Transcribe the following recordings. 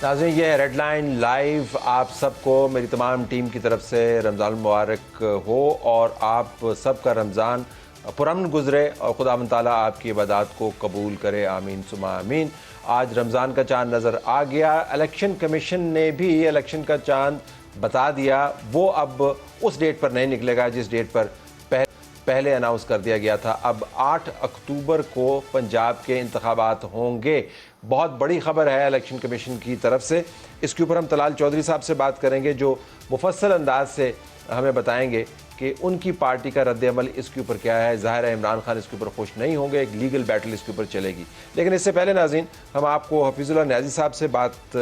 ناظرین، یہ red line live آپ سب کو میری تمام ٹیم کی طرف سے رمضان المبارک ہو اور آپ سب کا رمضان پرامن گزرے اور خداوند تعالیٰ آپ کی عبادات کو قبول کرے، آمین ثم آمین۔ آج رمضان کا چاند نظر آ گیا، الیکشن کمیشن نے بھی الیکشن کا چاند بتا دیا، وہ اب اس ڈیٹ پر نہیں نکلے گا جس ڈیٹ پر پہلے اناؤنس کر دیا گیا تھا۔ اب 8 اکتوبر کو پنجاب کے انتخابات ہوں گے۔ بہت بڑی خبر ہے الیکشن کمیشن کی طرف سے، اس کے اوپر ہم طلال چودھری صاحب سے بات کریں گے جو مفصل انداز سے ہمیں بتائیں گے کہ ان کی پارٹی کا رد عمل اس کے اوپر کیا ہے۔ ظاہر ہے عمران خان اس کے اوپر خوش نہیں ہوں گے، ایک لیگل بیٹل اس کے اوپر چلے گی، لیکن اس سے پہلے ناظرین ہم آپ کو حفیظ اللہ نیازی صاحب سے بات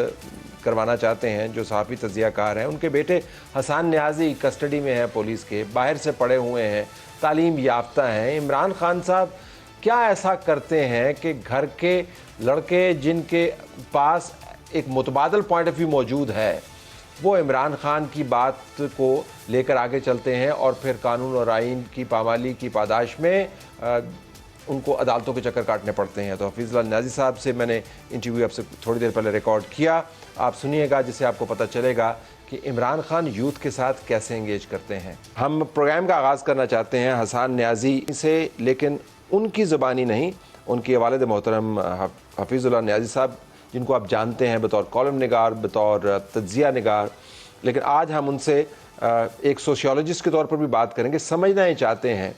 کروانا چاہتے ہیں جو صحافی تجزیہ کار ہیں۔ ان کے بیٹے حسان نیازی کسٹڈی میں ہیں پولیس کے، باہر سے پڑے ہوئے ہیں، تعلیم یافتہ ہیں۔ عمران خان صاحب کیا ایسا کرتے ہیں کہ گھر کے لڑکے جن کے پاس ایک متبادل پوائنٹ آف ویو موجود ہے، وہ عمران خان کی بات کو لے کر آگے چلتے ہیں اور پھر قانون اور آئین کی پامالی کی پاداش میں ان کو عدالتوں کے چکر کاٹنے پڑتے ہیں۔ تو حفیظ اللہ نیازی صاحب سے میں نے انٹرویو آپ سے تھوڑی دیر پہلے ریکارڈ کیا، آپ سنیے گا جس سے آپ کو پتہ چلے گا کہ عمران خان یوتھ کے ساتھ کیسے انگیج کرتے ہیں۔ ہم پروگرام کا آغاز کرنا چاہتے ہیں حسان نیازی سے، لیکن ان کی زبانی نہیں، ان کے والد محترم حفیظ اللہ نیازی صاحب جن کو آپ جانتے ہیں بطور کالم نگار، بطور تجزیہ نگار، لیکن آج ہم ان سے ایک سوشیولوجسٹ کے طور پر بھی بات کریں گے۔ سمجھنا ہی چاہتے ہیں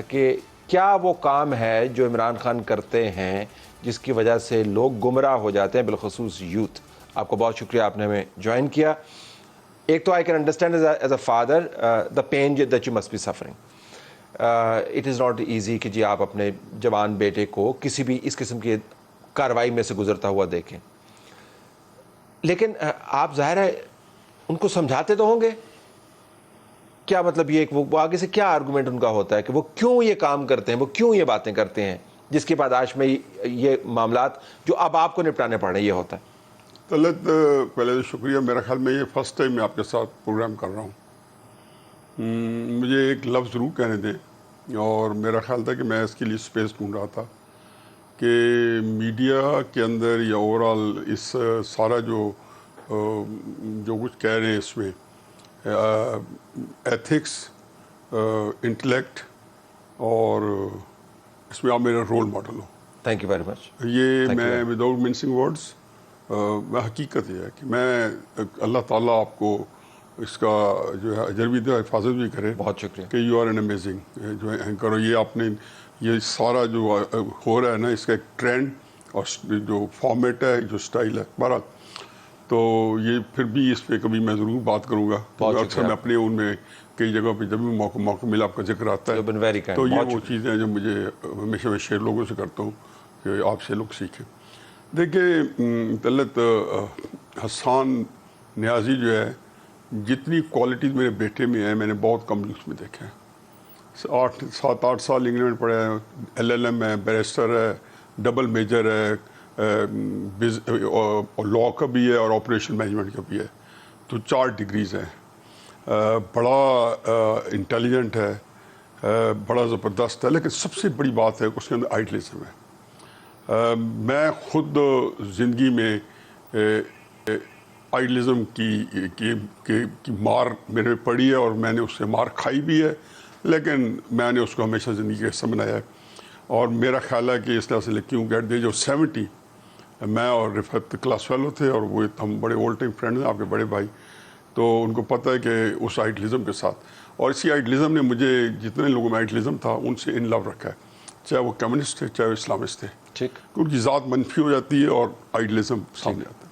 کہ کیا وہ کام ہے جو عمران خان کرتے ہیں جس کی وجہ سے لوگ گمراہ ہو جاتے ہیں، بالخصوص یوتھ۔ آپ کو بہت شکریہ، آپ نے ہمیں جوائن کیا۔ ایک تو I can understand as a father the pain that you must be suffering. It is not easy کہ جی آپ اپنے جوان بیٹے کو کسی بھی اس قسم کی کارروائی میں سے گزرتا ہوا دیکھیں، لیکن آپ ظاہر ہے ان کو سمجھاتے تو ہوں گے۔ کیا مطلب یہ کہ وہ آگے سے کیا آرگومنٹ ان کا ہوتا ہے کہ وہ کیوں یہ کام کرتے ہیں، وہ کیوں یہ باتیں کرتے ہیں جس کی پاداش میں یہ معاملات جو اب آپ کو نپٹانے پڑ رہے ہیں یہ ہوتا ہے؟ طلعت، پہلے تو شکریہ۔ میرا خیال میں یہ فرسٹ ٹائم میں آپ کے ساتھ پروگرام کر رہا ہوں۔ مجھے ایک لفظ ضرور کہنے دیں، اور میرا خیال تھا کہ میں اس کے لیے اسپیس ڈھونڈ رہا تھا کہ میڈیا کے اندر یا اوورال اس سارا جو کچھ کہہ رہے ہیں اس میں ایتھکس، انٹلیکٹ، اور اس میں آپ میرا رول ماڈل ہو۔ Thank you very much. یہ میں وداؤٹ مینسنگ ورڈز، میں حقیقت یہ ہے کہ میں اللہ تعالیٰ آپ کو اس کا جو ہے اجر بھی دے، حفاظت بھی کرے۔ بہت شکریہ کہ یو آر این امیزنگ جو اینکر ہو۔ یہ آپ نے یہ سارا جو ہو رہا ہے نا، اس کا ایک ٹرینڈ اور جو فارمیٹ ہے، جو سٹائل ہے، بہرحال تو یہ پھر بھی اس پہ کبھی میں ضرور بات کروں گا۔ اکثر میں اپنے ان میں کئی جگہوں پہ جب بھی موقع ملا آپ کا ذکر آتا ہے، تو یہ وہ چیزیں ہیں جو مجھے ہمیشہ میں شیئر لوگوں سے کرتا ہوں کہ آپ سے لوگ سیکھیں۔ دیکھیں طلعت، حسان نیازی جو ہے، جتنی کوالٹیز میرے بیٹے میں ہیں میں نے بہت کم اس میں دیکھا ہے۔ 7-8 سال انگلینڈ میں پڑھا ہے، LLM ہے، بیرسٹر ہے، ڈبل میجر ہے، لاء کا بھی ہے اور آپریشن مینجمنٹ کا بھی ہے، تو 4 ڈگریز ہیں۔ بڑا انٹیلیجنٹ ہے، بڑا زبردست ہے، لیکن سب سے بڑی بات ہے کہ اس کے اندر آئیڈیلزم ہے۔ میں خود زندگی میں آئیڈیلزم کی مار میرے پڑی ہے اور میں نے اس سے مار کھائی بھی ہے، لیکن میں نے اس کو ہمیشہ زندگی کا حصہ بنایا ہے۔ اور میرا خیال ہے کہ اس طرح سے لڑکیوں کے ایٹ دی ایج آف 70 میں اور رفعت کلاس فیلو تھے، اور وہ ہم بڑے اولڈ ٹائم فرینڈ ہیں، آپ کے بڑے بھائی، تو ان کو پتہ ہے کہ اس آئیڈیلزم کے ساتھ، اور اسی آئیڈیلزم نے مجھے جتنے لوگوں میں آئیڈیلزم تھا ان سے ان لو رکھا ہے، چاہے وہ کمیونسٹ تھے چاہے وہ اسلامسٹ تھے، ٹھیک، ان کی ذات منفی ہو جاتی ہے اور آئیڈیلزم سامنے آتا ہے۔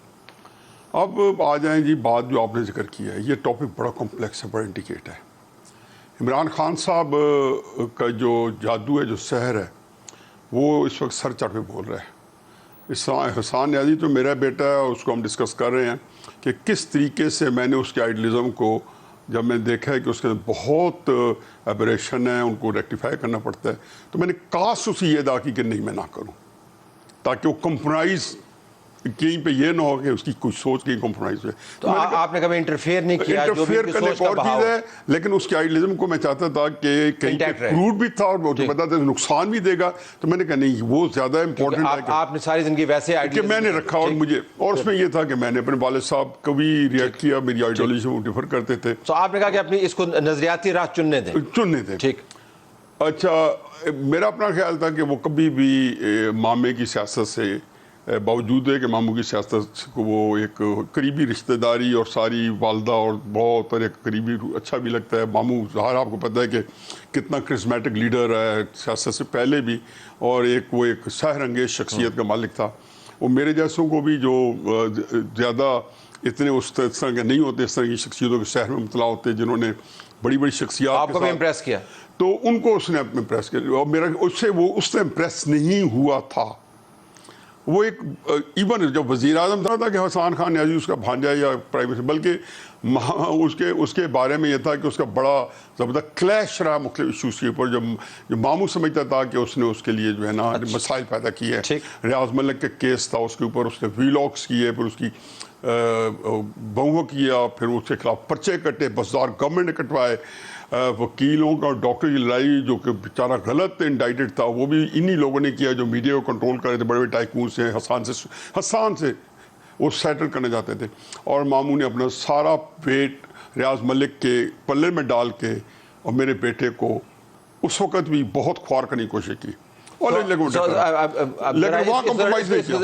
اب آ جائیں جی، بات جو آپ نے ذکر کیا ہے، یہ ٹاپک بڑا کمپلیکس ہے، بڑا انڈیکیٹ ہے۔ عمران خان صاحب کا جو جادو ہے، جو سحر ہے، وہ اس وقت سر چڑھ پہ بول رہا ہے۔ حسان نیازی تو میرا بیٹا ہے، اور اس کو ہم ڈسکس کر رہے ہیں کہ کس طریقے سے میں نے اس کے آئیڈیلزم کو جب میں نے دیکھا ہے کہ اس کے اندر بہت ایبریشن ہے، ان کو ریکٹیفائی کرنا پڑتا ہے، تو میں نے کاش اسے یہ ادا کی کہ نہیں میں نہ کروں، تاکہ وہ کمپرومائز کہیں پہ یہ نہ ہو کہ اس کی کوئی سوچ کی کمپرومائز ہوئے. تو آپ نے کبھی انٹرفیئر نہیں کیا؟ انٹرفیئر کرنے ایک اور چیز ہے, لیکن اس کے آئیڈیلزم کو میں چاہتا تھا کہ کہیں پہ کروڈ بھی تھا اور مجھے پتا تھا نقصان بھی دے گا, تو میں نے کہا نہیں وہ زیادہ امپورٹنٹ ہے آپ نے ساری زندگی ویسے کہ میں نے رکھا. اور مجھے اور اس میں یہ تھا کہ میں نے اپنے والد صاحب کو بھی ریئیکٹ کیا, میری آئیڈیالوجی وہ ڈیفر کرتے تھے. تو آپ نے کہا کہ اپنی اس کو نظریاتی راہ چننے دیں. ٹھیک. اچھا, میرا اپنا خیال تھا کہ وہ کبھی بھی مامے کی سیاست سے, باوجود ہے کہ ماموں کی سیاست کو وہ ایک قریبی رشتہ داری اور ساری والدہ اور بہت اور ایک قریبی اچھا بھی لگتا ہے. ماموں ظاہر آپ کو پتہ ہے کہ کتنا کرسمیٹک لیڈر ہے سیاست سے پہلے بھی, اور وہ ایک سحر انگیز شخصیت کا مالک تھا. وہ میرے جیسوں کو بھی جو زیادہ اتنے اس طرح کے نہیں ہوتے, اس طرح کی شخصیتوں کے سحر میں مطلع ہوتے, جنہوں نے بڑی بڑی شخصیات آپ کو بھی امپریس کیا, تو ان کو اس نے امپریس کیا. اور میرا اس سے وہ اس سے امپریس نہیں ہوا تھا. وہ ایک ایون جب وزیر اعظم تھا کہ حسان خان نیازی اس کا بھانجا یا پرائیویٹ, بلکہ اس کے بارے میں یہ تھا کہ اس کا بڑا زبردست کلیش رہا مختلف ایشوز کے اوپر. جو ماموں سمجھتا تھا کہ اس نے اس کے لیے جو ہے نا مسائل پیدا کیے. ریاض ملک کے کیس تھا, اس کے اوپر اس نے ویلاگس کیے, پھر اس کی بہوؤں کیا, پھر اس کے خلاف پرچے کٹے, بازار گورنمنٹ نے کٹوائے, وکیلوں کا اور ڈاکٹر کی لڑائی جو کہ بیچارہ غلط انڈائٹڈ تھا وہ بھی انہی لوگوں نے کیا جو میڈیا کو کنٹرول کر رہے تھے, بڑے بڑے ٹائکونز سے, حسان سے وہ سیٹل کرنے جاتے تھے. اور ماموں نے اپنا سارا ویٹ ریاض ملک کے پلے میں ڈال کے اور میرے بیٹے کو اس وقت بھی بہت خوار کرنے کی کوشش کی. اور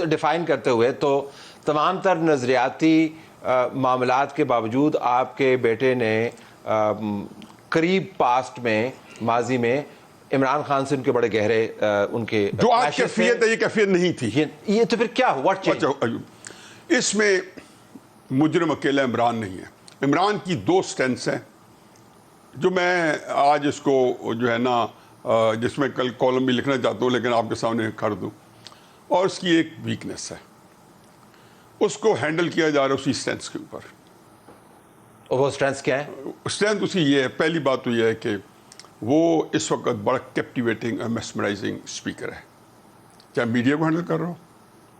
ڈیفائن کرتے ہوئے تو تمام تر نظریاتی معاملات کے باوجود آپ کے بیٹے نے قریب پاسٹ میں, ماضی میں عمران خان سے ان کے بڑے گہرے ان کے جو آج کیفیت ہے یہ کیفیت نہیں تھی. یہ تو پھر کیا ہوا؟ اس میں مجرم اکیلا عمران نہیں ہے. عمران کی دو سٹینس ہیں جو میں آج اس کو جو ہے نا جس میں کل کالم بھی لکھنا چاہتا ہوں لیکن آپ کے سامنے کر دوں. اور اس کی ایک ویکنیس ہے, اس کو ہینڈل کیا جا رہا ہے اسی سٹینس کے اوپر. اور وہ سٹرینتھ کیا ہے؟ سٹرینتھ اسی یہ ہے, پہلی بات تو یہ ہے کہ وہ اس وقت بڑا کیپٹیویٹنگ اور میسمرائزنگ اسپیکر ہے. چاہے میڈیا کو ہینڈل کر رہا ہو,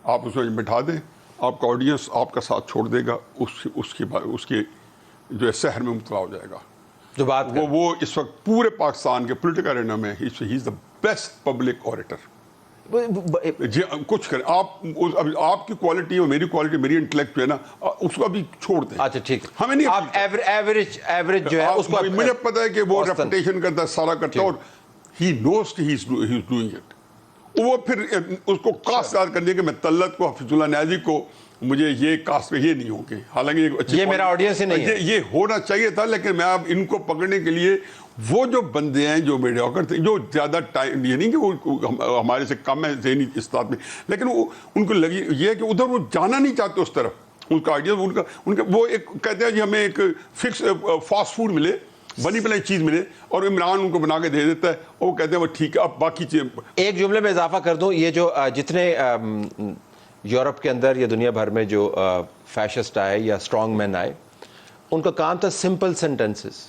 آپ اس کو بٹھا دیں, آپ کا آڈینس آپ کا ساتھ چھوڑ دے گا, اس کے جو ہے سحر میں مبتلا ہو جائے گا. جو بات وہ اس وقت پورے پاکستان کے پولیٹیکل ارینا میں ہی از دا بیسٹ پبلک اوریٹر. جی کچھ کریں آپ کی کوالٹی اور میری کوالٹی, میری انٹلیکٹ جو ہے نا اس کو ابھی چھوڑ دیں. اچھا ٹھیک ہے, ہمیں نہیں, آپ ایوریج جو ہے اس کو, مجھے پتا ہے کہ وہ ریپوٹیشن کرتا ہے, سارا کرتا ہے, اور ہی نوز کہ ہی از ڈوئنگ اٹ. وہ پھر اس کو کاسٹ یاد کرنے کہ میں طلعت کو, حفیظ اللہ نیازی کو, مجھے یہ کاسٹ میں یہ نہیں ہوں گے, حالانکہ یہ میرا آڈینس ہی نہیں ہے, یہ ہونا چاہیے تھا. لیکن میں اب ان کو پکڑنے کے لیے وہ جو بندے ہیں جو میڈیاکر تھے, جو زیادہ ٹائم, یہ نہیں کہ وہ ہمارے سے کم ہے ذہنی استعداد میں, لیکن وہ ان کو لگی یہ ہے کہ ادھر وہ جانا نہیں چاہتے اس طرف. ان کا آئیڈیا ان کا وہ ایک کہتے ہیں جی ہمیں ایک فکس فاسٹ فوڈ ملے, بنی بنائی چیز ملے, اور عمران ان کو بنا کے دے دیتا ہے, اور وہ کہتے ہیں وہ ٹھیک ہے اب باقی چیزیں. ایک جملے میں اضافہ کر دوں, یہ جو جتنے یورپ کے اندر یا دنیا بھر میں جو فیشسٹ آئے یا اسٹرانگ مین آئے, ان کا کام تھا سمپل سینٹنسز,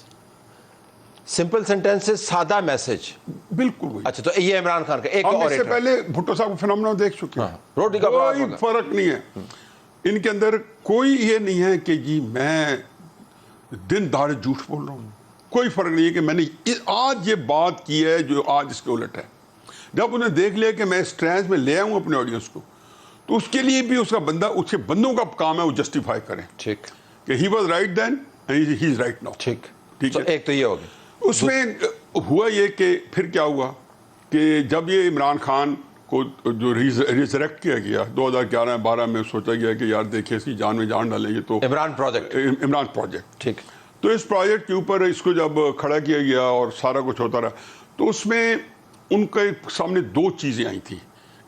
سادہ میسج. بالکل. اچھا, تو یہ عمران خان کا ایک اور, اس سے پہلے بھٹو صاحب فنامنا دیکھ چکے ہیں, روٹی کا کوئی فرق نہیں ہے ان کے اندر. کوئی یہ نہیں ہے کہ جی میں دن دہاڑے جھوٹ بول رہا ہوں, کوئی فرق نہیں ہے کہ میں نے آج یہ بات کی ہے جو آج اس کے الٹ ہے. جب انہیں دیکھ لیا کہ میں اس ٹرینس میں لے آؤں اپنے آڈینس کو, تو اس کے لیے بھی اس کا بندہ, اس کے بندوں کا کام ہے وہ جسٹیفائی کریں. ٹھیک, کہ he was right then and he is right now. ٹھیک ہے. ایک تو یہ ہو گیا. اس میں ہوا یہ کہ پھر کیا ہوا کہ جب یہ عمران خان کو جو ریزریکٹ کیا گیا 2011-12 میں, سوچا گیا کہ یار دیکھیں اس کی جان میں جان ڈالیں گے, تو عمران پروجیکٹ. ٹھیک. تو اس پروجیکٹ کے اوپر اس کو جب کھڑا کیا گیا اور سارا کچھ ہوتا رہا, تو اس میں ان کے سامنے دو چیزیں آئی تھیں.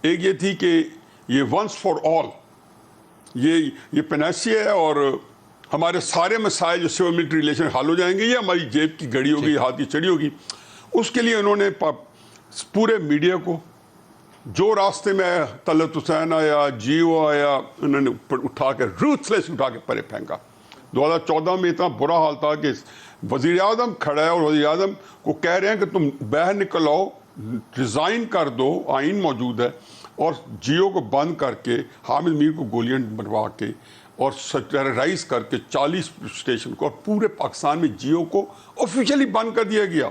ایک یہ تھی کہ یہ ونس فار آل, یہ پینیسی ہے اور ہمارے سارے مسائل جو سول ملٹری ریلیشن حل ہو جائیں گے, یہ ہماری جیب کی گھڑی ہوگی, ہاتھ کی چڑی ہوگی. اس کے لیے انہوں نے پورے میڈیا کو جو راستے میں طلعت حسین آیا, جیو آیا, انہوں نے اٹھا کے روتھلیس اٹھا کے پرے پھینکا. 2014 میں اتنا برا حال تھا کہ وزیر اعظم کھڑا ہے اور وزیر اعظم کو کہہ رہے ہیں کہ تم باہر نکل آؤ, ریزائن کر دو, آئین موجود ہے, اور جیو کو بند کر کے حامد میر کو گولیاں بنوا کے اور ٹیررائز کر کے 40 اسٹیشن کو اور پورے پاکستان میں جیو کو آفیشیلی بند کر دیا گیا.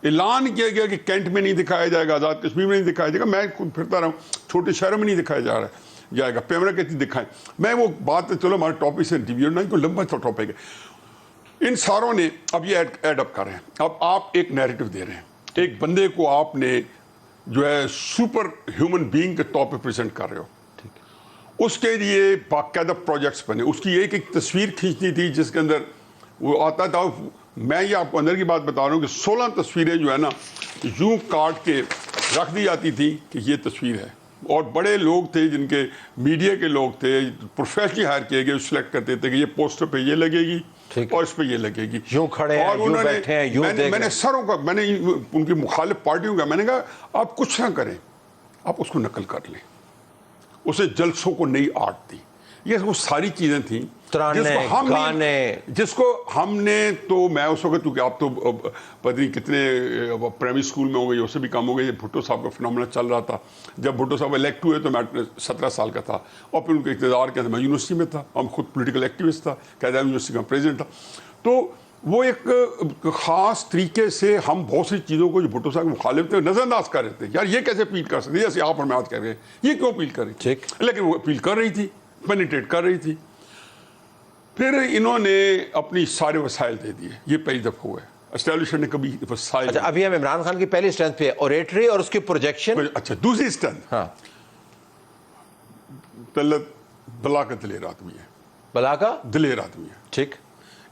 اعلان کیا گیا کہ کینٹ میں نہیں دکھایا جائے گا, آزاد کشمیر میں نہیں دکھایا جائے گا. میں خود پھرتا رہا ہوں, چھوٹے شہروں میں نہیں دکھایا جائے گا. پیمرا کہتی دکھائیں. میں وہ بات چلو ہمارے ٹاپک سے ڈیویٹ نہیں, کوئی لمبا ٹاپک ہے. ان ساروں نے اب یہ ایڈ اپ کر رہے ہیں. اب آپ ایک نیریٹو دے رہے ہیں, ایک بندے کو آپ نے جو ہے سپر ہیومن بینگ کے طور پہ پریزنٹ کر رہے ہو. اس کے لیے باقاعدہ پروجیکٹس بنے. اس کی ایک تصویر کھینچنی تھی جس کے اندر وہ آتا تھا. میں یہ آپ کو اندر کی بات بتا رہا ہوں کہ 16 تصویریں جو ہے نا یوں کاٹ کے رکھ دی جاتی تھی کہ یہ تصویر ہے. اور بڑے لوگ تھے جن کے میڈیا کے لوگ تھے, پروفیشنلی ہائر کیے گئے, سلیکٹ کرتے تھے کہ یہ پوسٹر پہ یہ لگے گی اور اس پہ یہ لگے گی. یوں کھڑے ہیں, یوں بیٹھے ہیں, یوں دیکھ رہے ہیں. میں نے سروں کا, میں نے ان کی مخالف پارٹیوں کا, میں نے کہا آپ کچھ نہ کریں, آپ اس کو نقل کر لیں. اسے جلسوں کو نئی آرٹ دی. یہ وہ ساری چیزیں تھیں جس کو ہم نے تو میں اس وقت, کیونکہ آپ تو پتہ نہیں کتنے پرائمری اسکول میں ہو گئے, اس سے بھی کم ہو گئے. بھٹو صاحب کا فنامنا چل رہا تھا. جب بھٹو صاحب الیکٹ ہوئے تو میں 17 سال کا تھا, اور پھر ان کے اقتدار کے اندر میں یونیورسٹی میں تھا. ہم خود پولیٹیکل ایکٹیوسٹ تھا, قائد اعظم یونیورسٹی کا پریزیڈنٹ تھا. تو وہ ایک خاص طریقے سے ہم بہت سی چیزوں کو جو بھٹو صاحب مخالف تھے نظر انداز کر رہے تھے. یار یہ کیسے اپیل کر سکتے, جیسے آپ اور میں آج کر رہے ہیں, یہ کیوں اپیل کر رہی تھی؟ لیکن وہ اپیل کر رہی تھی, پینیٹریٹ کر رہی تھی. پھر انہوں نے اپنی سارے وسائل دے دیے. یہ پہلی دفعہ ہوا ہے. اسٹیبلشر نے کبھی وسائل. اچھا, ابھی ہم عمران خان کی پہلی اسٹرینتھ پہ اوریٹری اور اس کی پروجیکشن. اچھا, دوسری اسٹرینتھ, ہاں, بلا کا دلیر آدمی ہے. بلا کا دلیر آدمی ہے. ٹھیک,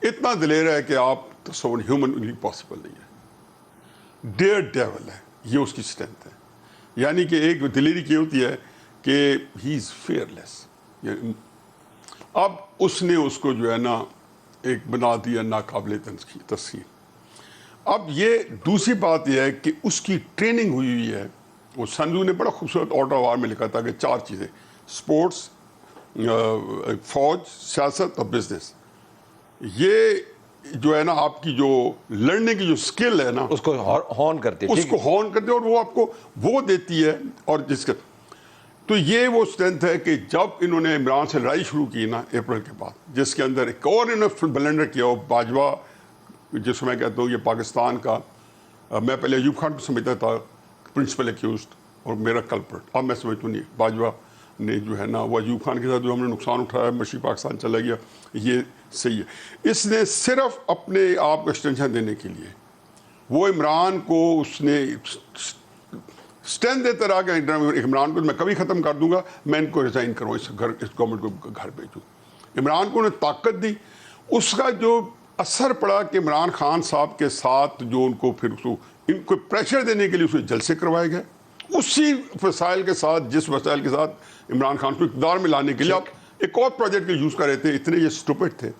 اتنا دلیر ہے کہ آپ تصور ہیومنلی پاسبل نہیں ہے. ڈیئر ڈیول ہے, یہ اس کی اسٹرینتھ ہے. یعنی کہ ایک دلیری کی ہوتی ہے کہ ہی از فیئر لیس. اب اس نے اس کو جو ہے نا ایک بنا دیا ناقابل تسخیر. اب یہ دوسری بات یہ ہے کہ اس کی ٹریننگ ہوئی ہے. وہ سنجو نے بڑا خوبصورت آرڈر آف وار میں لکھا تھا کہ 4 چیزیں, سپورٹس, فوج, سیاست اور بزنس. یہ جو ہے نا آپ کی جو لڑنے کی جو سکل ہے نا اس کو ہون کرتی ہے, اس کو ہون کرتے, اور وہ آپ کو وہ دیتی ہے. اور جس کا تو یہ وہ اسٹرینتھ ہے کہ جب انہوں نے عمران سے لڑائی شروع کی نا اپریل کے بعد, جس کے اندر ایک اور انہوں نے بلنڈر کیا, وہ باجوہ, جس میں کہتا ہوں یہ پاکستان کا, میں پہلے ایوب خان کو سمجھتا تھا پرنسپل ایکیوزڈ اور میرا کلپرٹ. اب میں سمجھتا ہوں نہیں, باجوہ نے جو ہے نا وہ ایوب خان کے ساتھ جو ہم نے نقصان اٹھایا, مشرقی پاکستان چلا گیا, یہ صحیح ہے. اس نے صرف اپنے آپ کو ایکسٹینشن دینے کے لیے وہ عمران کو اس نے اسٹینڈ دیتا رہا کہ عمران کو میں کبھی ختم کر دوں گا, میں ان کو ریزائن کروں, اس گورنمنٹ کو گھر بھیجوں. عمران کو انہیں طاقت دی. اس کا جو اثر پڑا کہ عمران خان صاحب کے ساتھ جو ان کو پھر ان کو پریشر دینے کے لیے اسے جلسے کروائے گئے, اسی وسائل کے ساتھ, جس وسائل کے ساتھ عمران خان کو اقتدار میں لانے کے لیے آپ ایک اور پروجیکٹ یوز کر رہے تھے. اتنے یہ اسٹوپڈ تھے.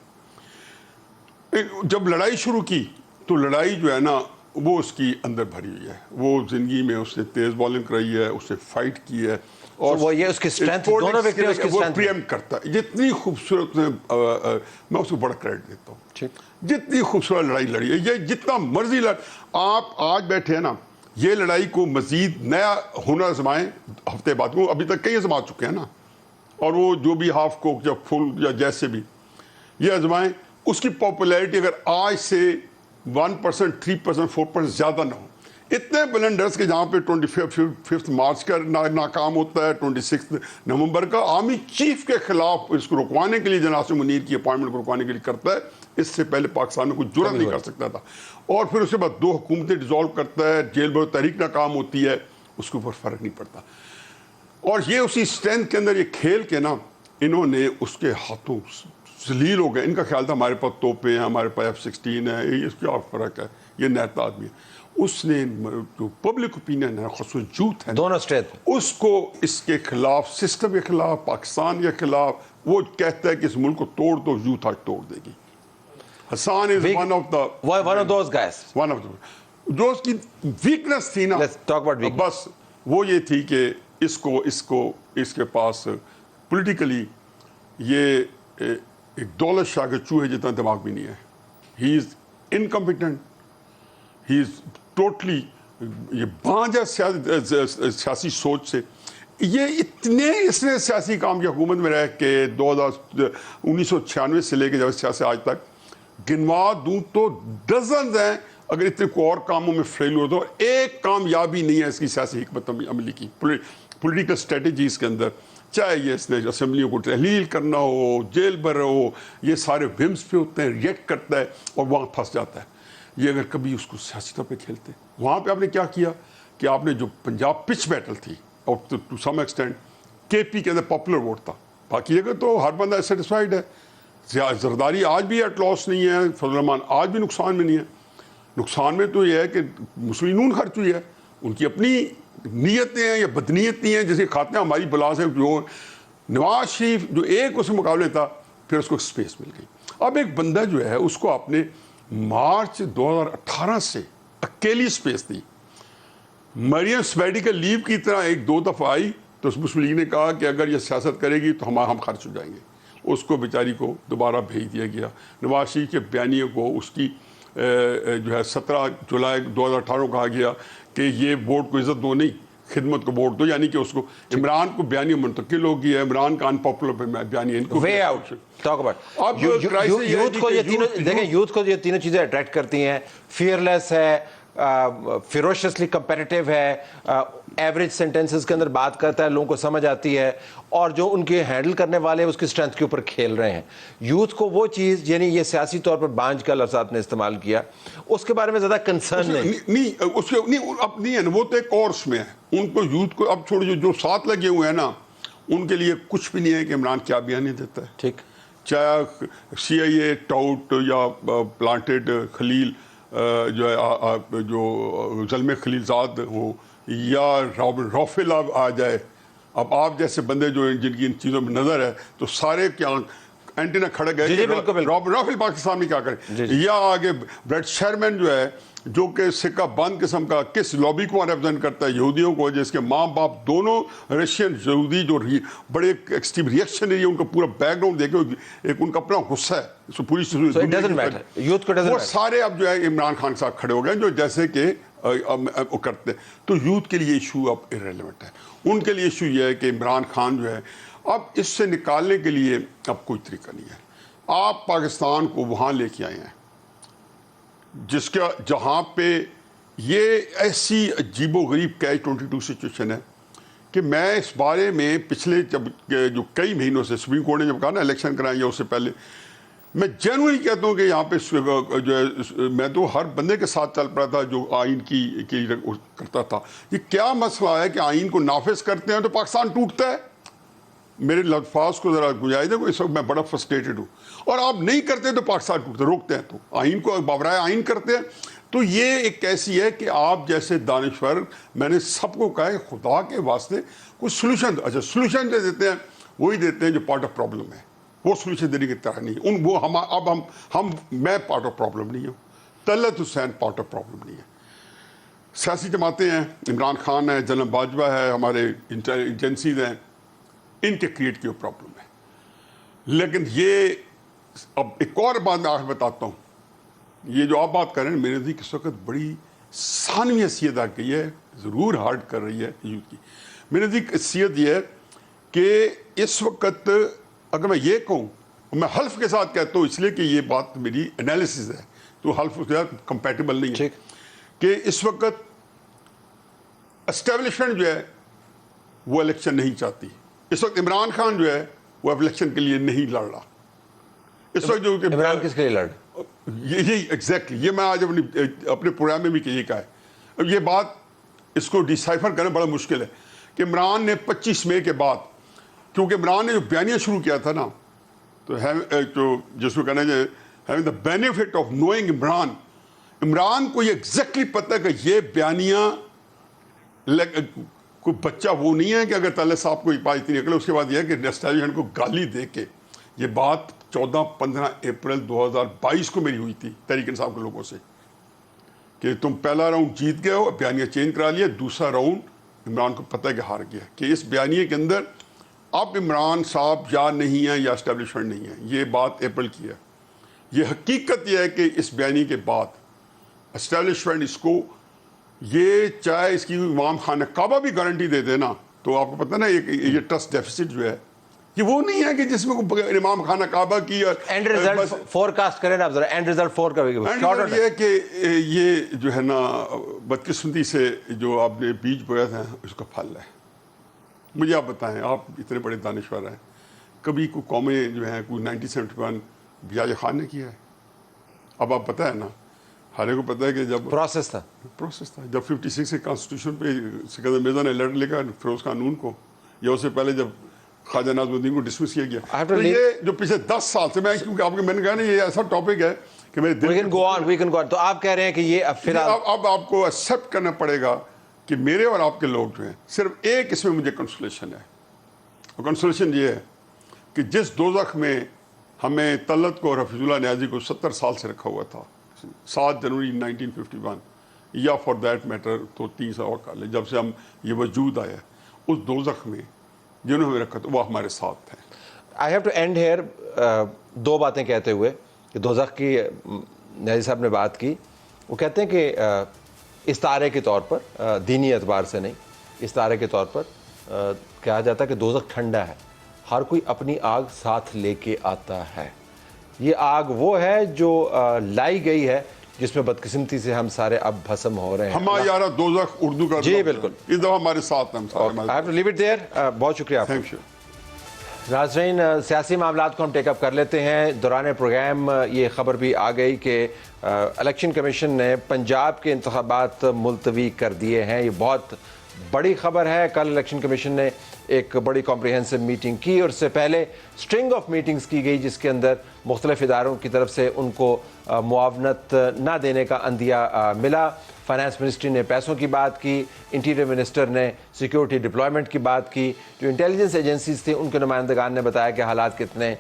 جب لڑائی شروع کی تو لڑائی جو ہے نا وہ اس کی اندر بھری ہوئی ہے. وہ زندگی میں اس نے تیز بالنگ کرائی ہے, اس نے فائٹ کی ہے, اور وہ یہ اس کی اسٹرینتھ, دونوں وکٹری اس کی وہ اسٹرینتھ پریمپٹ کرتا ہے. جتنی خوبصورت میں اس کو بڑا کریڈٹ دیتا ہوں. جتنی خوبصورت لڑائی لڑی ہے, یہ جتنا مرضی آپ آج بیٹھے ہیں نا, یہ لڑائی کو مزید نیا ہنر آزمائیں ہفتے بعد. وہ ابھی تک کئی آزما چکے ہیں نا, اور وہ جو بھی ہاف کوک یا فل یا جیسے بھی یہ آزمائیں. اس کی پاپولیرٹی اگر آج سے 1%, 3%, 4% زیادہ نہ ہو. اتنے بلنڈرز کے جہاں پہ 25 مارچ کا ناکام ہوتا ہے, 26 نومبر کا آرمی چیف کے خلاف اس کو رکوانے کے لیے جناح منیر کی اپوائنٹمنٹ کو رکوانے کے لیے کرتا ہے. اس سے پہلے پاکستان میں کوئی جرأت نہیں کر سکتا تھا. اور پھر اس کے بعد 2 حکومتیں ڈیزالو کرتا ہے, جیل بھر تحریک ناکام ہوتی ہے, اس کے اوپر فرق نہیں پڑتا. اور یہ اسی اسٹرینتھ کے اندر یہ کھیل کے نا انہوں نے اس کے ہاتھوں ذلیل ہو گئے. ان کا خیال تھا ہمارے پاس توپیں ہیں, ہمارے پاس F-16 ہے, اس کیا فرق ہے, یہ نیتا آدمی ہے. اس نے جو پبلک اوپینین ہے, خصوص یوتھ ہے, دونوں اسٹرینتھ, اس کو اس کے خلاف, سسٹم کے خلاف, پاکستان کے خلاف, وہ کہتا ہے کہ اس ملک کو توڑ دو, یوتھ آج توڑ دے گی. Hassan is one of those guys, جو اس کی ویکنس تھی نا, بس وہ یہ تھی کہ اس کے پاس پولیٹیکلی یہ ایک دولت شاہ کے چوہے جتنا دماغ بھی نہیں ہے. ہی از انکمپیٹنٹ, ہی از ٹوٹلی یہ بانجھ ہے سیاسی سوچ سے. یہ اتنے اس نے سیاسی کام کی حکومت میں رہ کے 1996 سے لے کے جب سیاسی آج تک گنوا دوں تو ڈزنز ہیں. اگر اتنے کو اور کاموں میں فیل ہو تو ایک کامیابی نہیں ہے اس کی سیاسی حکمت عملی کی پولیٹیکل اسٹریٹجیز کے اندر. چاہے یہ اس نے اسمبلیوں کو تحلیل کرنا ہو, جیل بھر ہو, یہ سارے ومس پہ ہوتے ہیں, ریئیکٹ کرتا ہے اور وہاں پھنس جاتا ہے. یہ اگر کبھی اس کو سیاسی طور پہ کھیلتے, وہاں پہ آپ نے کیا کیا کہ آپ نے جو پنجاب پچ بیٹل تھی اور ٹو سم ایکسٹینٹ کے پی کے اندر پاپولر ووٹ تھا, باقی جگہ تو ہر بندہ سیٹسفائیڈ ہے. زرداری آج بھی ایٹ لاس نہیں ہے, فضل الرحمان آج بھی نقصان میں نہیں ہے. نقصان میں تو یہ ہے کہ مسلم نون خرچ ہوئی ہے, ان کی اپنی نیتیں ہیں یا بدنیتی ہیں جیسے کھاتے ہیں ہماری بلا سے. جو نواز شریف جو ایک اس مقابلے تھا, پھر اس کو سپیس مل گئی. اب ایک بندہ جو ہے اس کو آپ نے مارچ 2018 سے اکیلی سپیس دی. مریم سپیڈیکل لیو کی طرح ایک دو دفعہ آئی تو مسلم لیگ نے کہا کہ اگر یہ سیاست کرے گی تو ہم خرچ ہو جائیں گے. اس کو بیچاری کو دوبارہ بھیج دیا گیا. نواز شریف کے بیانیے کو اس کی جو ہے 17 جولائی 2018 کہا گیا کہ یہ ووٹ کو عزت دو نہیں, خدمت کو ووٹ دو, یعنی کہ اس کو عمران کو بیانیہ منتقل ہو گیا. عمران کا ان پاپولر بیانیہ ان کو way out. Talk about youth کو یہ تینوں دیکھیں, یوتھ کو یہ تینوں چیزیں اٹریکٹ کرتی ہیں. فیئرلیس ہے, فیروشسلی کمپیٹیٹیو ہے, ایوریج سینٹینسز کے اندر بات کرتا ہے, لوگوں کو سمجھ آتی ہے, اور جو ان کے ہینڈل کرنے والے ہیں اس کی اسٹرینتھ کے اوپر کھیل رہے ہیں. یوتھ کو وہ چیز, یعنی یہ سیاسی طور پر بانجھ کا لفظ آپ نے استعمال کیا, اس کے بارے میں زیادہ کنسرن نہیں. اس کے اب نہیں ہے نا, وہ تو ایک کورس میں ہے. ان کو یوتھ کو اب چھوڑ, جو ساتھ لگے ہوئے ہیں نا, ان کے لیے کچھ بھی نہیں ہے کہ عمران کیا بیانیہ دیتا ہے. ٹھیک, چاہے سی آئی اے ٹاؤٹ یا پلانٹڈ خلیل جو ہے جو زلمے خلیل زاد ہو, یا رافل آ جائے. اب آپ جیسے بندے جو جن کی ان چیزوں میں نظر ہے تو سارے کیا اینٹینا کھڑے گئے رافل پاکستان میں کیا کریں. یا آگے بریڈ شیرمین جو ہے جو کہ سکہ بند قسم کا کس لابی کو ریپرزینٹ کرتا ہے, یہودیوں کو, جس کے ماں باپ دونوں رشین یہودی, جو بڑے ایکسٹریم ریئیکشن ہے, ان کا پورا بیک گراؤنڈ دیکھو, ایک ان کا اپنا غصہ ہے پوری, وہ سارے اب جو ہے عمران خان کے ساتھ کھڑے ہو گئے جو جیسے کہ وہ کرتے ہیں. تو یوتھ کے لیے ایشو اب ایرریلیونٹ ہے. ان کے لیے ایشو یہ ہے کہ عمران خان جو ہے اب اس سے نکالنے کے لیے اب کوئی طریقہ نہیں ہے. آپ پاکستان کو وہاں لے کے آئے ہیں جس کا جہاں پہ یہ ایسی عجیب و غریب کیچ 22 سچویشن ہے کہ میں اس بارے میں پچھلے جو کئی مہینوں سے سپریم کورٹ نے جب کہا نا الیکشن کرائیں یا اس سے پہلے, میں جنولی کہتا ہوں کہ یہاں پہ جو ہے میں تو ہر بندے کے ساتھ چل پڑا تھا جو آئین کی کرتا تھا. یہ کیا مسئلہ ہے کہ آئین کو نافذ کرتے ہیں تو پاکستان ٹوٹتا ہے. میرے الفاظ کو ذرا گنجائش دے, اس وقت میں بڑا فرسٹریٹڈ ہوں. اور آپ نہیں کرتے تو پاکستان ٹوٹتے, روکتے ہیں تو آئین کو باورائے آئین کرتے ہیں. تو یہ ایک ایسی ہے کہ آپ جیسے دانشور, میں نے سب کو کہا ہے خدا کے واسطے کوئی سولوشن, اچھا سولوشن جو دیتے ہیں وہی دیتے ہیں جو پارٹ آف پرابلم ہے. وہ سولوشن دینے کی طرح نہیں. وہ اب میں پارٹ آف پرابلم نہیں ہوں, طلعت حسین پارٹ آف پرابلم نہیں ہے. سیاسی جماعتیں ہیں, عمران خان ہے, جنرل باجوہ ہے, ہمارے ایجنسیز ہیں, ان کے کریٹ کی پرابلم ہے. لیکن یہ اب ایک اور بات میں آخر بتاتا ہوں. یہ جو آپ بات کر رہے ہیں میرے نزدیک اس وقت بڑی ثانوی حیثیت آ گئی ہے, ضرور ہارڈ کر رہی ہے یوتھ کی. میرے نزدیک حیثیت یہ ہے کہ اس وقت اگر میں یہ کہوں, میں حلف کے ساتھ کہتا ہوں اس لیے کہ یہ بات میری انالیسز ہے, تو حلف کے ساتھ کمپیٹیبل نہیں ہے, کہ اس وقت اسٹیبلشمنٹ جو ہے وہ الیکشن نہیں چاہتی. اس وقت عمران خان جو ہے وہ الیکشن کے لیے نہیں لڑ رہا. اس وقت جو عمران کس کے لیے لڑ, یہی ایگزیکٹلی یہ میں آج اپنے پروگرام میں بھی یہ کہا ہے. اب یہ بات اس کو ڈیسائفر کرنا بڑا مشکل ہے کہ عمران نے 25 مئی کے بعد, کیونکہ عمران نے جو بیانیہ شروع کیا تھا نا, تو جس کو کہنا ہے having the benefit of knowing Imran کو یہ ایگزیکٹلی پتہ ہے کہ یہ بیانیہ کوئی بچہ وہ نہیں ہے کہ اگر طلعت صاحب کو بات اتنی نکلے. اس کے بعد یہ ہے کہ اسٹیبلشمنٹ کو گالی دے کے, یہ بات 14-15 اپریل 2022 کو میری ہوئی تھی تحریک انصاف کے لوگوں سے کہ تم پہلا راؤنڈ جیت گئے ہو, بیانیہ چینج کرا لیا, دوسرا راؤنڈ عمران کو پتہ ہے کہ ہار گیا, کہ اس بیانیے کے اندر اب عمران صاحب یا نہیں ہے یا اسٹیبلشمنٹ نہیں ہے. یہ بات اپریل کی ہے. یہ حقیقت یہ ہے کہ اس بیانیے کے بعد اسٹیبلشمنٹ اس کو, یہ چاہے اس کی امام خانہ کعبہ بھی گارنٹی دے دے نا تو آپ کو پتہ نا یہ ٹرسٹ ڈیفیسٹ جو ہے یہ وہ نہیں ہے کہ جس میں امام خانہ کعبہ کی اینڈ رزلٹ فور کاسٹ کریں آپ ذرا، اینڈ رزلٹ فور کا یہ ہے کہ یہ جو ہے نا بدقسمتی سے جو آپ نے بیج بویا تھا اس کا پھل ہے. مجھے آپ بتائیں، آپ اتنے بڑے دانشور ہیں، کبھی کوئی قومیں جو ہیں کوئی 1971 بیاج خان نے کیا ہے؟ اب آپ پتہ ہے نا، ہر ایک کو پتہ ہے کہ جب پروسیس تھا جب 56 کے کانسٹیٹیوشن پہ سکندر مرزا نے لیٹر لکھا فیروز قانون کو، یا اس سے پہلے جب خواجہ ناظم الدین کو ڈسمس کیا گیا، تو یہ جو پچھلے 10 سال سے کیونکہ آپ کے میں نے کہا نا یہ ایسا ٹاپک ہے کہ میرے دل وی کین گو آن. تو آپ کہہ رہے ہیں کہ یہ اب فی الحال اب آپ کو ایکسیپٹ کرنا پڑے گا کہ میرے اور آپ کے لوگ جو ہیں صرف ایک اس میں مجھے کنسولیشن ہے، اور کنسولیشن یہ ہے کہ جس دوزخ میں ہمیں طلعت کو اور حفیظ اللہ نیازی کو 70 سال سے رکھا ہوا تھا 7 جنوری 1951، یا فار دیٹ میٹر تو 3 سال اور کال ہے، جب سے ہم یہ وجود آیا ہے، اس دوزخ میں جنہوں نے ہمیں رکھا تھا وہ ہمارے ساتھ ہیں. I have to end here دو باتیں کہتے ہوئے کہ دوزخ کی نیازی صاحب نے بات کی. وہ کہتے ہیں کہ استعارے کے طور پر، دینی اعتبار سے نہیں، استعارے کے طور پر کہا جاتا ہے کہ دوزخ ٹھنڈا ہے، ہر کوئی اپنی آگ ساتھ لے کے آتا ہے. یہ آگ وہ ہے جو لائی گئی ہے جس میں بدقسمتی سے ہم سارے اب بھسم ہو رہے ہیں. ہمارا یارہ دوزخ اردو کا جی بالکل، اس دفعہ ہمارے ساتھ ہیں. I have to leave it there. بہت شکریہ آپ کا. Thank you. ناظرین، سیاسی معاملات کو ہم ٹیک اپ کر لیتے ہیں. دوران پروگرام یہ خبر بھی آ گئی کہ الیکشن کمیشن نے پنجاب کے انتخابات ملتوی کر دیے ہیں. یہ بہت بڑی خبر ہے. کل الیکشن کمیشن نے ایک بڑی کمپریہنسو میٹنگ کی، اور اس سے پہلے سٹرنگ آف میٹنگز کی گئی جس کے اندر مختلف اداروں کی طرف سے ان کو معاونت نہ دینے کا عندیہ ملا. فائنانس منسٹری نے پیسوں کی بات کی، انٹیریئر منسٹر نے سیکیورٹی ڈپلائمنٹ کی بات کی، جو انٹیلیجنس ایجنسیز تھیں ان کے نمائندگان نے بتایا کہ حالات کتنے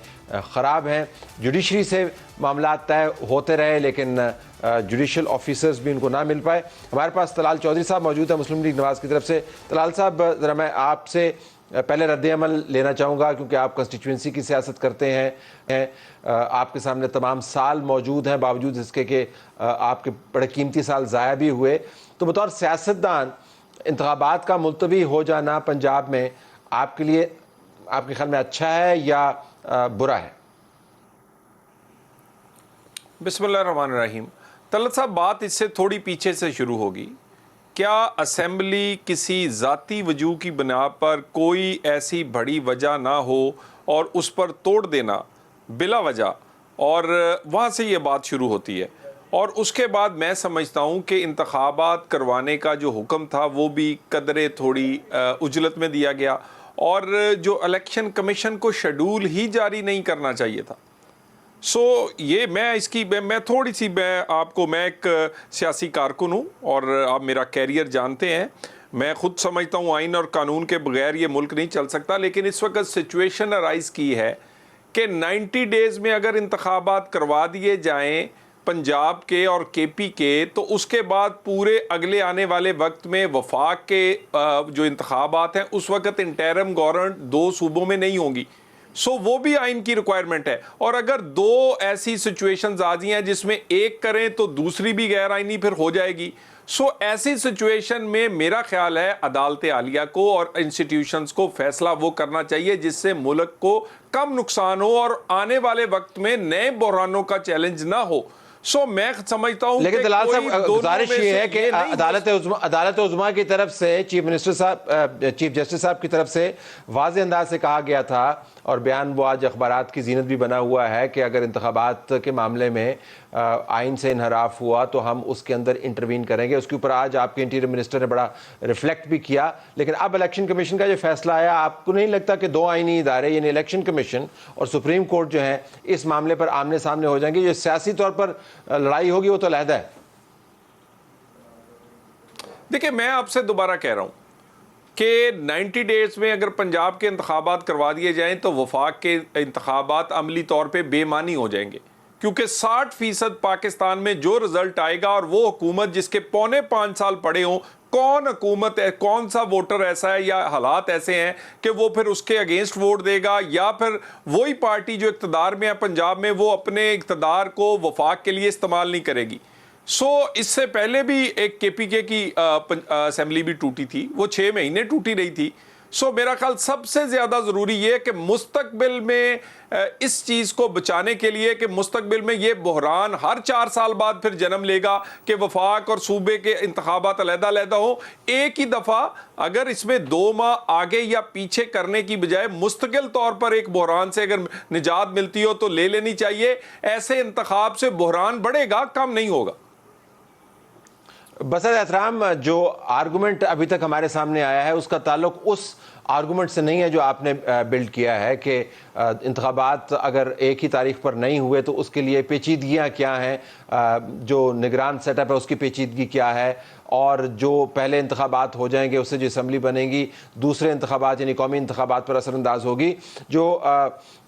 خراب ہیں. جوڈیشری سے معاملات طے ہوتے رہے لیکن جوڈیشل آفیسرز بھی ان کو نہ مل پائے. ہمارے پاس طلال چودھری صاحب موجود ہیں مسلم لیگ نواز کی طرف سے. طلال صاحب، ذرا میں آپ سے پہلے رد عمل لینا چاہوں گا کیونکہ آپ کنسٹیچوئنسی کی سیاست کرتے ہیں. آپ کے سامنے تمام سال موجود ہیں باوجود اس کے کہ آپ کے بڑے قیمتی سال ضائع بھی ہوئے. تو بطور سیاستدان انتخابات کا ملتوی ہو جانا پنجاب میں آپ کے لیے، آپ کے خیال میں اچھا ہے یا برا ہے؟ بسم اللہ الرحمن الرحیم. طلعت صاحب، بات اس سے تھوڑی پیچھے سے شروع ہوگی. کیا اسمبلی کسی ذاتی وجوہ کی بنا پر کوئی ایسی بڑی وجہ نہ ہو اور اس پر توڑ دینا بلا وجہ، اور وہاں سے یہ بات شروع ہوتی ہے. اور اس کے بعد میں سمجھتا ہوں کہ انتخابات کروانے کا جو حکم تھا وہ بھی قدرے تھوڑی عجلت میں دیا گیا، اور جو الیکشن کمیشن کو شیڈول ہی جاری نہیں کرنا چاہیے تھا. یہ میں تھوڑی سی میں ایک سیاسی کارکن ہوں اور آپ میرا کیریئر جانتے ہیں. میں خود سمجھتا ہوں آئین اور قانون کے بغیر یہ ملک نہیں چل سکتا، لیکن اس وقت سچویشن ارائز کی ہے کہ 90 ڈیز میں اگر انتخابات کروا دیے جائیں پنجاب کے اور کے پی کے، تو اس کے بعد پورے اگلے آنے والے وقت میں وفاق کے جو انتخابات ہیں اس وقت انٹرم گورنمنٹ 2 صوبوں میں نہیں ہوں گی. وہ بھی آئین کی ریکوائرمنٹ ہے. اور اگر 2 ایسی سچویشنز آ جی ہیں جس میں ایک کریں تو دوسری بھی غیر آئینی پھر ہو جائے گی. ایسی سچویشن میں میرا خیال ہے عدالت عالیہ کو اور انسٹیٹیوشنز کو فیصلہ وہ کرنا چاہیے جس سے ملک کو کم نقصان ہو اور آنے والے وقت میں نئے بحرانوں کا چیلنج نہ ہو. میں سمجھتا ہوں لیکن طلال صاحب، گزارش یہ ہے کہ عدالت عظمیٰ کی طرف سے چیف جسٹس صاحب کی طرف سے واضح انداز سے کہا گیا تھا، اور بیان وہ آج اخبارات کی زینت بھی بنا ہوا ہے کہ اگر انتخابات کے معاملے میں آئین سے انحراف ہوا تو ہم اس کے اندر انٹروین کریں گے. اس کے اوپر آج آپ کے انٹیریئر منسٹر نے بڑا ریفلیکٹ بھی کیا. لیکن اب الیکشن کمیشن کا جو فیصلہ آیا، آپ کو نہیں لگتا کہ 2 آئینی ادارے یعنی الیکشن کمیشن اور سپریم کورٹ جو ہیں اس معاملے پر آمنے سامنے ہو جائیں گے؟ جو سیاسی طور پر لڑائی ہوگی وہ تو علیحدہ ہے. دیکھیں، میں آپ سے دوبارہ کہہ رہا ہوں کہ 90 ڈیز میں اگر پنجاب کے انتخابات کروا دیے جائیں تو وفاق کے انتخابات عملی طور پہ بے معنی ہو جائیں گے، کیونکہ 60% پاکستان میں جو رزلٹ آئے گا اور وہ حکومت جس کے 4.25 سال پڑے ہوں، کون حکومت ہے، کون سا ووٹر ایسا ہے یا حالات ایسے ہیں کہ وہ پھر اس کے اگینسٹ ووٹ دے گا، یا پھر وہی پارٹی جو اقتدار میں ہے پنجاب میں وہ اپنے اقتدار کو وفاق کے لیے استعمال نہیں کرے گی. اس سے پہلے بھی ایک کے پی کے کی اسمبلی بھی ٹوٹی تھی، وہ 6 مہینے ٹوٹی رہی تھی. سو میرا خیال سب سے زیادہ ضروری یہ ہے کہ مستقبل میں اس چیز کو بچانے کے لیے کہ مستقبل میں یہ بحران ہر 4 سال بعد پھر جنم لے گا کہ وفاق اور صوبے کے انتخابات علیحدہ علیحدہ ہوں. ایک ہی دفعہ اگر اس میں 2 ماہ آگے یا پیچھے کرنے کی بجائے مستقل طور پر ایک بحران سے اگر نجات ملتی ہو تو لے لینی چاہیے. ایسے انتخاب سے بحران بڑھے گا، کم نہیں ہوگا. بسط احترام، جو آرگومنٹ ابھی تک ہمارے سامنے آیا ہے اس کا تعلق اس آرگومنٹ سے نہیں ہے جو آپ نے بلڈ کیا ہے کہ انتخابات اگر ایک ہی تاریخ پر نہیں ہوئے تو اس کے لیے پیچیدگیاں کیا ہیں، جو نگران سیٹ اپ ہے اس کی پیچیدگی کیا ہے، اور جو پہلے انتخابات ہو جائیں گے اس سے جو اسمبلی بنے گی دوسرے انتخابات یعنی قومی انتخابات پر اثر انداز ہوگی. جو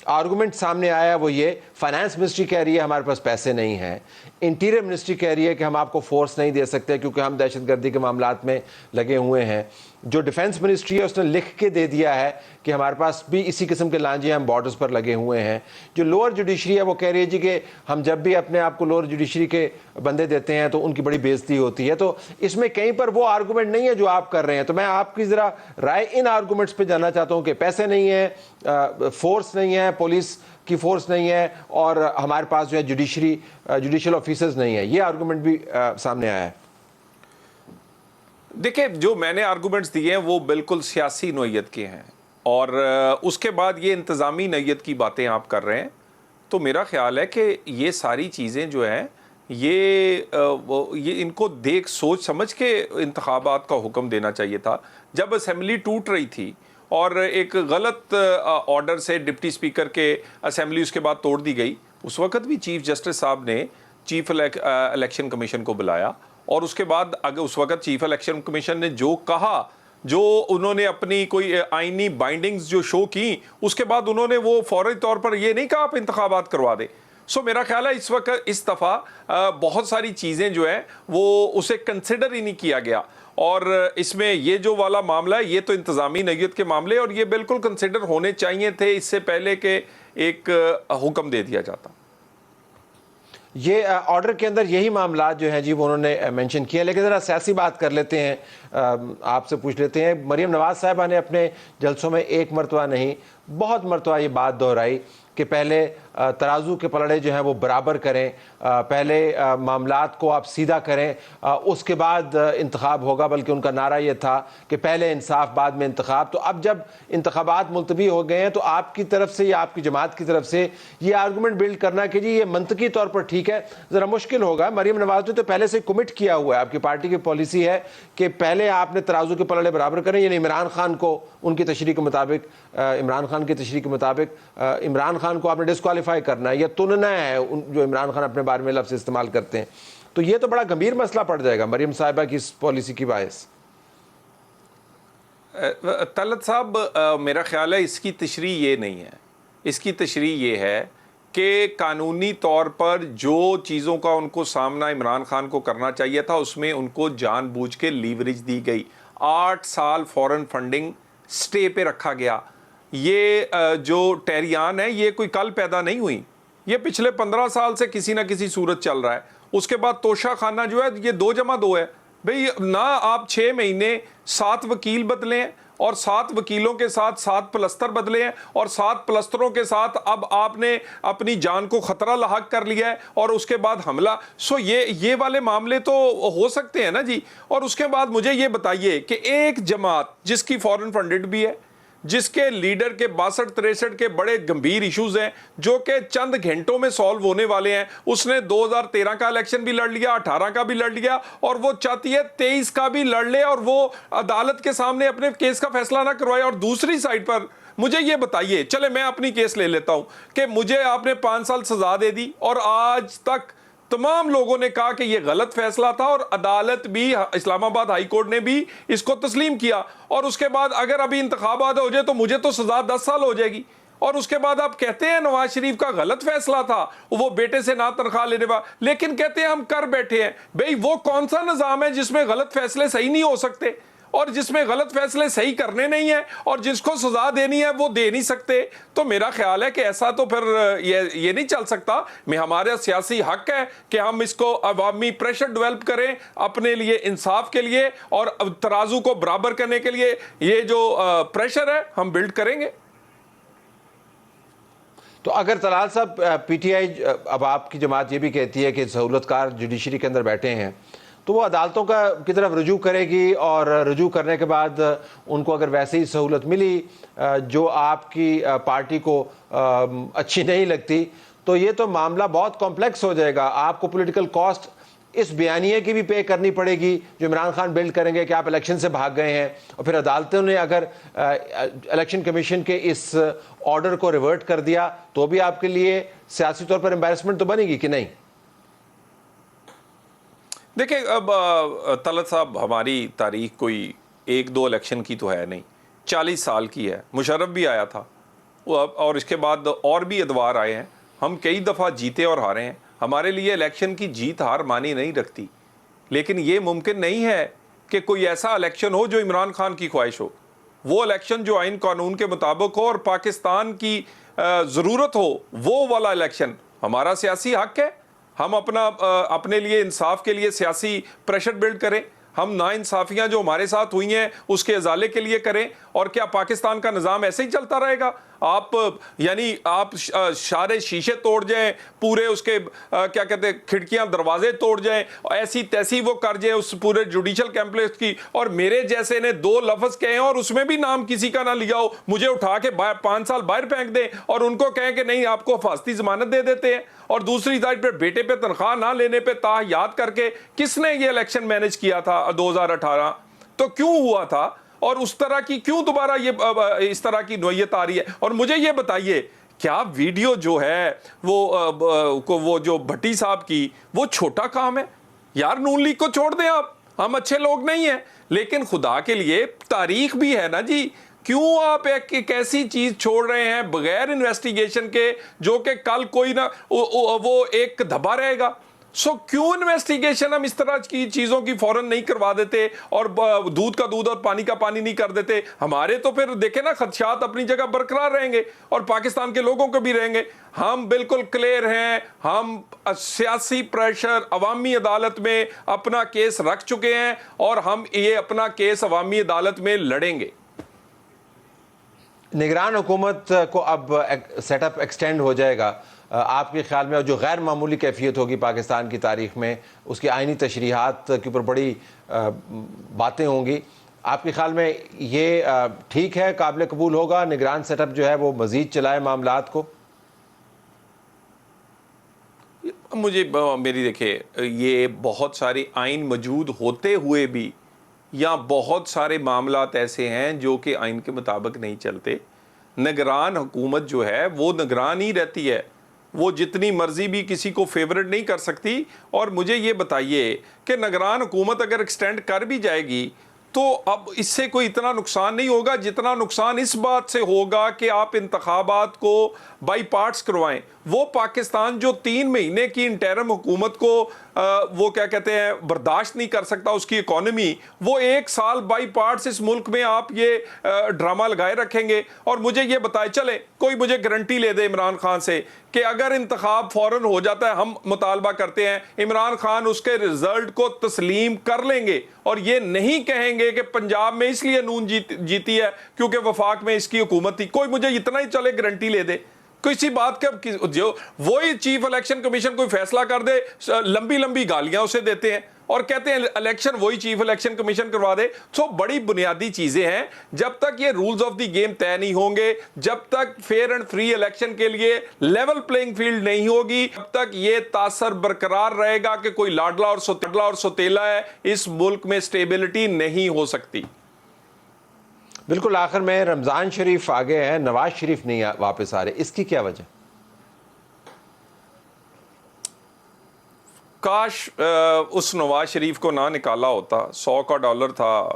آرگومنٹ سامنے آیا وہ یہ فائنانس منسٹری کہہ رہی ہے ہمارے پاس پیسے نہیں ہیں، انٹیریئر منسٹری کہہ رہی ہے کہ ہم آپ کو فورس نہیں دے سکتے کیونکہ ہم دہشت گردی کے معاملات میں لگے ہوئے ہیں، جو ڈیفنس منسٹری ہے اس نے لکھ کے دے دیا ہے کہ ہمارے پاس بھی اسی قسم کے لانجے ہم بارڈرز پر لگے ہوئے ہیں، جو لوور جوڈیشری ہے وہ کہہ رہی ہے جی کہ ہم جب بھی اپنے آپ کو لوور جوڈیشری کے بندے دیتے ہیں تو ان کی بڑی بےزتی ہوتی ہے. تو اس میں کہیں پر وہ آرگومنٹ نہیں ہے جو آپ کر رہے ہیں. تو میں آپ کی ذرا رائے ان آرگومنٹس پہ جاننا چاہتا ہوں کہ پیسے نہیں ہیں، فورس نہیں ہے، پولیس کی فورس نہیں ہے، اور ہمارے پاس جو ہے جوڈیشل آفیسرز نہیں ہے. یہ آرگومنٹ بھی سامنے آیا ہے. دیکھیں، جو میں نے آرگومنٹس دیے ہیں وہ بالکل سیاسی نوعیت کے ہیں، اور اس کے بعد یہ انتظامی نوعیت کی باتیں آپ کر رہے ہیں. تو میرا خیال ہے کہ یہ ساری چیزیں جو ہیں یہ ان کو دیکھ سوچ سمجھ کے انتخابات کا حکم دینا چاہیے تھا. جب اسمبلی ٹوٹ رہی تھی اور ایک غلط آرڈر سے ڈپٹی اسپیکر کے اسمبلی اس کے بعد توڑ دی گئی، اس وقت بھی چیف جسٹس صاحب نے چیف الیکشن کمیشن کو بلایا، اور اس کے بعد اگر اس وقت چیف الیکشن کمیشن نے جو کہا، جو انہوں نے اپنی کوئی آئینی بائنڈنگز جو شو کی، اس کے بعد انہوں نے وہ فوری طور پر یہ نہیں کہا آپ انتخابات کروا دیں. سو میرا خیال ہے اس وقت اس دفعہ بہت ساری چیزیں جو ہیں وہ اسے کنسیڈر ہی نہیں کیا گیا، اور اس میں یہ جو والا معاملہ ہے یہ تو انتظامی نوعیت کے معاملے، اور یہ بالکل کنسیڈر ہونے چاہیے تھے اس سے پہلے کہ ایک حکم دے دیا جاتا. یہ آرڈر کے اندر یہی معاملات جو ہیں جی وہ انہوں نے مینشن کیا. لیکن ذرا سیاسی بات کر لیتے ہیں، آپ سے پوچھ لیتے ہیں. مریم نواز صاحبہ نے اپنے جلسوں میں ایک مرتبہ نہیں بہت مرتبہ یہ بات دہرائی کہ پہلے ترازو کے پلڑے جو ہیں وہ برابر کریں، پہلے معاملات کو آپ سیدھا کریں، اس کے بعد انتخاب ہوگا. بلکہ ان کا نعرہ یہ تھا کہ پہلے انصاف بعد میں انتخاب. تو اب جب انتخابات ملتوی ہو گئے ہیں تو آپ کی طرف سے یا آپ کی جماعت کی طرف سے یہ آرگومنٹ بلڈ کرنا کہ جی یہ منطقی طور پر ٹھیک ہے ذرا مشکل ہوگا. مریم نواز نے تو پہلے سے کمٹ کیا ہوا ہے، آپ کی پارٹی کی پالیسی ہے کہ پہلے آپ نے ترازو کے پلڑے برابر کریں، یعنی عمران خان کو ان کی تشریح کے مطابق عمران خان کی تشریح کے مطابق عمران خان کو آپ نے ڈسکوالیفائی کرنا ہے یا تننا ہے جو عمران خان اپنے بارے میں لفظ استعمال کرتے ہیں. تو یہ تو بڑا گمبھیر مسئلہ پڑ جائے گا مریم صاحبہ کی اس پالیسی کی باعث. طلعت صاحب، میرا خیال ہے اس کی تشریح یہ نہیں ہے. اس کی تشریح یہ ہے کہ قانونی طور پر جو چیزوں کا ان کو سامنا عمران خان کو کرنا چاہیے تھا اس میں ان کو جان بوجھ کے لیوریج دی گئی. 8 سال فورن فنڈنگ سٹے پہ رکھا گیا. یہ جو ٹیریان ہے یہ کوئی کل پیدا نہیں ہوئی، یہ پچھلے 15 سال سے کسی نہ کسی صورت چل رہا ہے. اس کے بعد توشہ خانہ جو ہے یہ 2+2 ہے. بھئی نہ آپ 6 مہینے 7 وکیل بدلے ہیں اور 7 وکیلوں کے ساتھ 7 پلستر بدلے ہیں اور 7 پلستروں کے ساتھ اب آپ نے اپنی جان کو خطرہ لاحق کر لیا ہے اور اس کے بعد حملہ. سو یہ والے معاملے تو ہو سکتے ہیں نا جی. اور اس کے بعد مجھے یہ بتائیے کہ ایک جماعت جس کی فورن فنڈڈ بھی ہے، جس کے لیڈر کے 62-63 کے بڑے گمبھیر ایشوز ہیں جو کہ چند گھنٹوں میں سالو ہونے والے ہیں، اس نے 2013 کا الیکشن بھی لڑ لیا، 18 کا بھی لڑ لیا، اور وہ چاہتی ہے 23 کا بھی لڑ لے اور وہ عدالت کے سامنے اپنے کیس کا فیصلہ نہ کروائے. اور دوسری سائڈ پر مجھے یہ بتائیے، چلے میں اپنی کیس لے لیتا ہوں کہ مجھے آپ نے 5 سال سزا دے دی اور آج تک تمام لوگوں نے کہا کہ یہ غلط فیصلہ تھا، اور عدالت بھی اسلام آباد ہائی کورٹ نے بھی اس کو تسلیم کیا. اور اس کے بعد اگر ابھی انتخابات ہو جائے تو مجھے تو سزا 10 سال ہو جائے گی. اور اس کے بعد آپ کہتے ہیں نواز شریف کا غلط فیصلہ تھا، وہ بیٹے سے نہ تنخواہ لینے والا، لیکن کہتے ہیں ہم کر بیٹھے ہیں. بھئی وہ کون سا نظام ہے جس میں غلط فیصلے صحیح نہیں ہو سکتے؟ اور جس میں غلط فیصلے صحیح کرنے نہیں ہیں اور جس کو سزا دینی ہے وہ دے نہیں سکتے. تو میرا خیال ہے کہ ایسا تو پھر یہ نہیں چل سکتا. ہمارا سیاسی حق ہے کہ ہم اس کو عوامی پریشر ڈیولپ کریں اپنے لیے انصاف کے لیے اور ترازو کو برابر کرنے کے لیے. یہ جو پریشر ہے ہم بلڈ کریں گے. تو اگر طلال صاحب پی ٹی آئی اب آپ کی جماعت یہ بھی کہتی ہے کہ سہولت کار جوڈیشری کے اندر بیٹھے ہیں تو وہ عدالتوں کی طرف رجوع کرے گی اور رجوع کرنے کے بعد ان کو اگر ویسے ہی سہولت ملی جو آپ کی پارٹی کو اچھی نہیں لگتی تو یہ تو معاملہ بہت کمپلیکس ہو جائے گا. آپ کو پولیٹیکل کاسٹ اس بیانیے کی بھی پے کرنی پڑے گی جو عمران خان بلڈ کریں گے کہ آپ الیکشن سے بھاگ گئے ہیں اور پھر عدالتوں نے اگر الیکشن کمیشن کے اس آرڈر کو ریورٹ کر دیا تو بھی آپ کے لیے سیاسی طور پر امبیرسمنٹ تو بنے گی کہ نہیں؟ دیکھیں اب طلعت صاحب ہماری تاریخ کوئی 1-2 الیکشن کی تو ہے نہیں, 40 سال کی ہے. مشرف بھی آیا تھا اور اس کے بعد اور بھی ادوار آئے ہیں. ہم کئی دفعہ جیتے اور ہارے ہیں. ہمارے لیے الیکشن کی جیت ہار مانی نہیں رکھتی, لیکن یہ ممکن نہیں ہے کہ کوئی ایسا الیکشن ہو جو عمران خان کی خواہش ہو. وہ الیکشن جو آئین قانون کے مطابق ہو اور پاکستان کی ضرورت ہو, وہ والا الیکشن ہمارا سیاسی حق ہے. ہم اپنے لیے انصاف کے لیے سیاسی پریشر بلڈ کریں. ہم ناانصافیاں جو ہمارے ساتھ ہوئی ہیں اس کے ازالے کے لیے کریں. اور کیا پاکستان کا نظام ایسے ہی چلتا رہے گا؟ آپ سارے شیشے توڑ جائیں, پورے اس کے کیا کہتے ہیں کھڑکیاں دروازے توڑ جائیں, ایسی تیسی وہ کر جائیں اس پورے جوڈیشل کمپلیکس کی, اور میرے جیسے نے 2 لفظ کہیں اور اس میں بھی نام کسی کا نہ لیا ہو, مجھے اٹھا کے 5 سال باہر پھینک دیں اور ان کو کہیں کہ نہیں آپ کو حفاظتی ضمانت دے دیتے ہیں. اور دوسری سائڈ پہ بیٹے پہ تنخواہ نہ لینے پہ یاد کر کے کس نے یہ الیکشن مینج کیا تھا 2018؟ تو کیوں ہوا تھا اور اس طرح کی کیوں دوبارہ یہ اس طرح کی نوعیت آ رہی ہے؟ اور مجھے یہ بتائیے کیا ویڈیو جو ہے وہ جو بھٹی صاحب کی وہ چھوٹا کام ہے؟ یار نون لیگ کو چھوڑ دیں آپ, ہم اچھے لوگ نہیں ہیں, لیکن خدا کے لیے تاریخ بھی ہے نا جی. کیوں آپ ایک ایسی چیز چھوڑ رہے ہیں بغیر انویسٹیگیشن کے جو کہ کل کوئی نہ وہ ایک دھبا رہے گا؟ کیوں انویسٹیگیشن ہم اس طرح کی چیزوں کی فوراً نہیں کروا دیتے اور دودھ کا دودھ اور پانی کا پانی نہیں کر دیتے؟ ہمارے تو پھر دیکھیں نا خدشات اپنی جگہ برقرار رہیں گے اور پاکستان کے لوگوں کو بھی رہیں گے. ہم بالکل کلیئر ہیں, ہم سیاسی پریشر عوامی عدالت میں اپنا کیس رکھ چکے ہیں اور ہم یہ اپنا کیس عوامی عدالت میں لڑیں گے. نگران حکومت کو اب سیٹ اپ ایکسٹینڈ ہو جائے گا آپ کے خیال میں, جو غیر معمولی کیفیت ہوگی پاکستان کی تاریخ میں, اس کی آئینی تشریحات کے اوپر بڑی باتیں ہوں گی. آپ کے خیال میں یہ ٹھیک ہے, قابل قبول ہوگا نگران سیٹ اپ جو ہے وہ مزید چلائے معاملات کو؟ میری دیکھیں یہ بہت سارے آئین موجود ہوتے ہوئے بھی یا بہت سارے معاملات ایسے ہیں جو کہ آئین کے مطابق نہیں چلتے. نگران حکومت جو ہے وہ نگران ہی رہتی ہے, وہ جتنی مرضی بھی کسی کو فیورٹ نہیں کر سکتی. اور مجھے یہ بتائیے کہ نگران حکومت اگر ایکسٹینڈ کر بھی جائے گی تو اب اس سے کوئی اتنا نقصان نہیں ہوگا جتنا نقصان اس بات سے ہوگا کہ آپ انتخابات کو بائی پارٹس کروائیں. وہ پاکستان جو 3 مہینے کی انٹرم حکومت کو وہ کیا کہتے ہیں برداشت نہیں کر سکتا اس کی اکانومی, وہ 1 سال بائی پارٹس اس ملک میں آپ یہ ڈرامہ لگائے رکھیں گے. اور مجھے یہ بتائے چلے کوئی مجھے گارنٹی لے دے عمران خان سے کہ اگر انتخاب فوراً ہو جاتا ہے, ہم مطالبہ کرتے ہیں عمران خان اس کے رزلٹ کو تسلیم کر لیں گے اور یہ نہیں کہیں گے کہ پنجاب میں اس لیے نون جیتی ہے کیونکہ وفاق میں اس کی حکومت تھی. کوئی مجھے اتنا ہی چلے گارنٹی لے دے کسی بات کا, جو وہی چیف الیکشن کمیشن کوئی فیصلہ کر دے, لمبی لمبی گالیاں اسے دیتے ہیں اور کہتے ہیں الیکشن وہی چیف الیکشن کمیشن کروا دے. بڑی بنیادی چیزیں ہیں. جب تک یہ رولز آف دی گیم طے نہیں ہوں گے, جب تک فیئر اینڈ فری الیکشن کے لیے لیول پلینگ فیلڈ نہیں ہوگی, جب تک یہ تاثر برقرار رہے گا کہ کوئی لاڈلا اور سوتیلا ہے, اس ملک میں سٹیبلٹی نہیں ہو سکتی. بالکل آخر میں رمضان شریف آگے ہیں, نواز شریف نہیں واپس آ رہے, اس کی کیا وجہ؟ کاش اس نواز شریف کو نہ نکالا ہوتا. $100 کا تھا,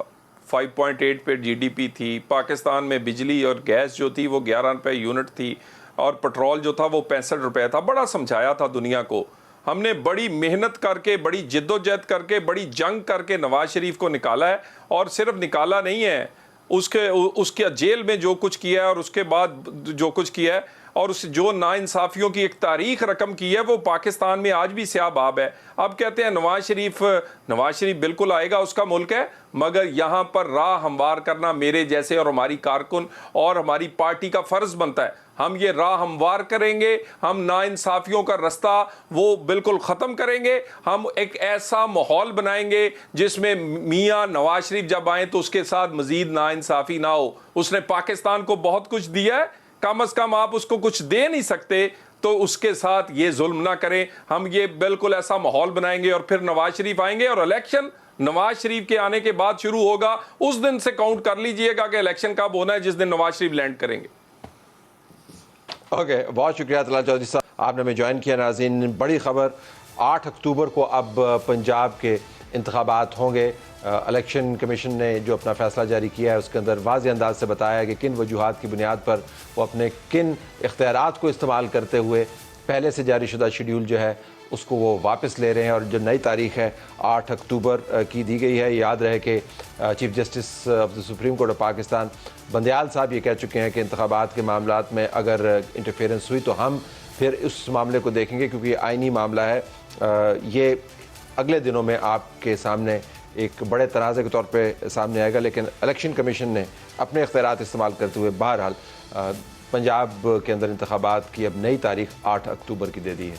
5.8 پہ جی ڈی پی تھی. پاکستان میں بجلی اور گیس جو تھی وہ 11 روپے یونٹ تھی اور پٹرول جو تھا وہ 65 روپے تھا. بڑا سمجھایا تھا دنیا کو. ہم نے بڑی محنت کر کے, بڑی جدوجہد کر کے, بڑی جنگ کر کے نواز شریف کو نکالا ہے, اور صرف نکالا نہیں ہے, اس کے جیل میں جو کچھ کیا ہے اور اس کے بعد جو کچھ کیا ہے, اور اس جو ناانصافیوں کی ایک تاریخ رقم کی ہے, وہ پاکستان میں آج بھی سیاہ باب ہے. اب کہتے ہیں نواز شریف بالکل آئے گا, اس کا ملک ہے, مگر یہاں پر راہ ہموار کرنا میرے جیسے اور ہماری کارکن اور ہماری پارٹی کا فرض بنتا ہے. ہم یہ راہ ہموار کریں گے, ہم ناانصافیوں کا رستہ وہ بالکل ختم کریں گے. ہم ایک ایسا ماحول بنائیں گے جس میں میاں نواز شریف جب آئیں تو اس کے ساتھ مزید ناانصافی نہ ہو. اس نے پاکستان کو بہت کچھ دیا ہے, کم از کم آپ اس کو کچھ دے نہیں سکتے تو اس کے ساتھ یہ ظلم نہ کریں. ہم یہ بالکل ایسا ماحول بنائیں گے, اور پھر نواز شریف آئیں گے, اور الیکشن نواز شریف کے آنے کے بعد شروع ہوگا. اس دن سے کاؤنٹ کر لیجئے گا کہ الیکشن کب ہونا ہے, جس دن نواز شریف لینڈ کریں گے. اوکے, بہت شکریہ طلال چودھری صاحب, آپ نے ہمیں جوائن کیا. ناظرین, بڑی خبر, 8 اکتوبر کو اب پنجاب کے انتخابات ہوں گے. الیکشن کمیشن نے جو اپنا فیصلہ جاری کیا ہے اس کے اندر واضح انداز سے بتایا ہے کہ کن وجوہات کی بنیاد پر وہ اپنے کن اختیارات کو استعمال کرتے ہوئے پہلے سے جاری شدہ شیڈیول جو ہے اس کو وہ واپس لے رہے ہیں. اور جو نئی تاریخ ہے 8 اکتوبر کی دی گئی ہے. یاد رہے کہ chief justice of the supreme court of Pakistan Bandial صاحب یہ کہہ چکے ہیں کہ انتخابات کے معاملات میں اگر انٹرفیئرنس ہوئی تو ہم پھر اس معاملے کو دیکھیں گے, کیونکہ یہ آئینی معاملہ ہے. یہ اگلے دنوں میں آپ کے سامنے ایک بڑے تنازع کے طور پہ سامنے آئے گا. لیکن الیکشن کمیشن نے اپنے اختیارات استعمال کرتے ہوئے بہرحال پنجاب کے اندر انتخابات کی اب نئی تاریخ 8 اکتوبر کی دے دی ہے.